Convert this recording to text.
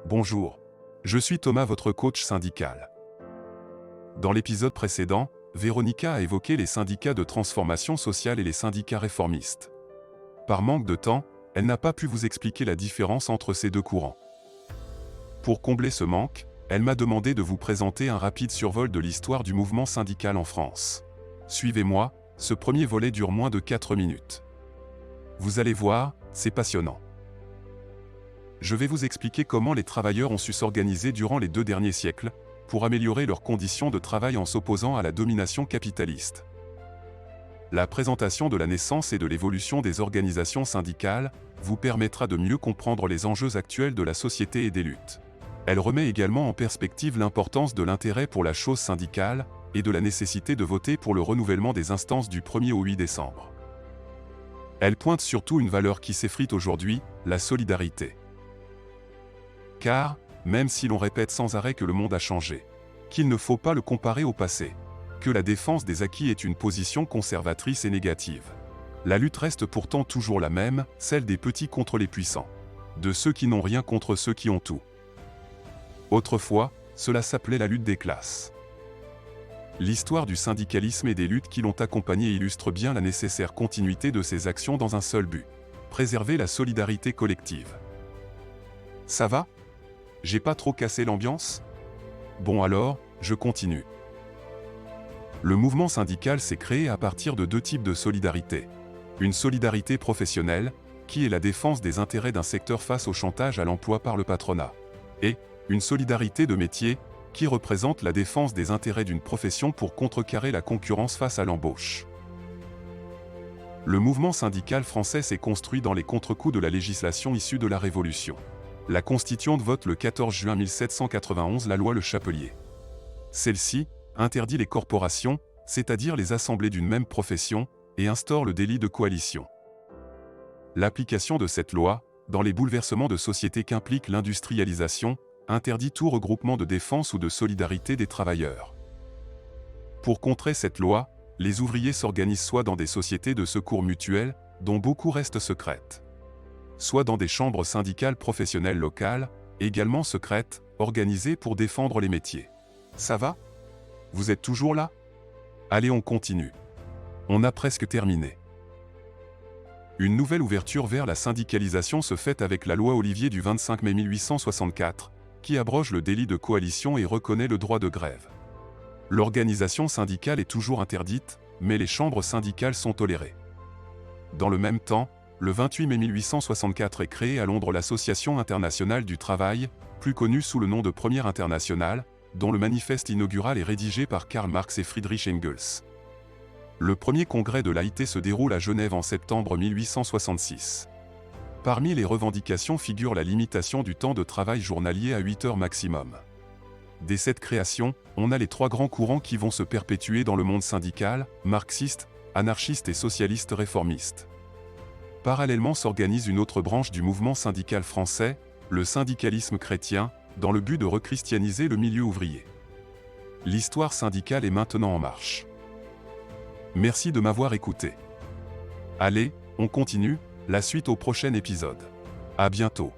Bonjour. Je suis Thomas, votre coach syndical. Dans l'épisode précédent, Véronica a évoqué les syndicats de transformation sociale et les syndicats réformistes. Par manque de temps, elle n'a pas pu vous expliquer la différence entre ces deux courants. Pour combler ce manque, elle m'a demandé de vous présenter un rapide survol de l'histoire du mouvement syndical en France. Suivez-moi, ce premier volet dure moins de 4 minutes. Vous allez voir, c'est passionnant. Je vais vous expliquer comment les travailleurs ont su s'organiser durant les 2 derniers siècles, pour améliorer leurs conditions de travail en s'opposant à la domination capitaliste. La présentation de la naissance et de l'évolution des organisations syndicales vous permettra de mieux comprendre les enjeux actuels de la société et des luttes. Elle remet également en perspective l'importance de l'intérêt pour la chose syndicale et de la nécessité de voter pour le renouvellement des instances du 1er au 8 décembre. Elle pointe surtout une valeur qui s'effrite aujourd'hui, la solidarité. Car, même si l'on répète sans arrêt que le monde a changé, qu'il ne faut pas le comparer au passé, que la défense des acquis est une position conservatrice et négative, la lutte reste pourtant toujours la même, celle des petits contre les puissants, de ceux qui n'ont rien contre ceux qui ont tout. Autrefois, cela s'appelait la lutte des classes. L'histoire du syndicalisme et des luttes qui l'ont accompagné illustre bien la nécessaire continuité de ces actions dans un seul but: préserver la solidarité collective. Ça va ? J'ai pas trop cassé l'ambiance ? Bon alors, je continue. Le mouvement syndical s'est créé à partir de 2 types de solidarité. Une solidarité professionnelle, qui est la défense des intérêts d'un secteur face au chantage à l'emploi par le patronat. Et une solidarité de métier, qui représente la défense des intérêts d'une profession pour contrecarrer la concurrence face à l'embauche. Le mouvement syndical français s'est construit dans les contre-coups de la législation issue de la Révolution. La Constituante vote le 14 juin 1791 la loi Le Chapelier. Celle-ci interdit les corporations, c'est-à-dire les assemblées d'une même profession, et instaure le délit de coalition. L'application de cette loi, dans les bouleversements de société qu'implique l'industrialisation, interdit tout regroupement de défense ou de solidarité des travailleurs. Pour contrer cette loi, les ouvriers s'organisent soit dans des sociétés de secours mutuels, dont beaucoup restent secrètes, soit dans des chambres syndicales professionnelles locales, également secrètes, organisées pour défendre les métiers. Ça va ? Vous êtes toujours là ? Allez, on continue. On a presque terminé. Une nouvelle ouverture vers la syndicalisation se fait avec la loi Ollivier du 25 mai 1864, qui abroge le délit de coalition et reconnaît le droit de grève. L'organisation syndicale est toujours interdite, mais les chambres syndicales sont tolérées. Dans le même temps, le 28 mai 1864 est créée à Londres l'Association internationale du travail, plus connue sous le nom de Première Internationale, dont le manifeste inaugural est rédigé par Karl Marx et Friedrich Engels. Le premier congrès de l'AIT se déroule à Genève en septembre 1866. Parmi les revendications figure la limitation du temps de travail journalier à 8 heures maximum. Dès cette création, on a les 3 grands courants qui vont se perpétuer dans le monde syndical: marxiste, anarchiste et socialiste réformiste. Parallèlement s'organise une autre branche du mouvement syndical français, le syndicalisme chrétien, dans le but de rechristianiser le milieu ouvrier. L'histoire syndicale est maintenant en marche. Merci de m'avoir écouté. Allez, on continue, la suite au prochain épisode. À bientôt.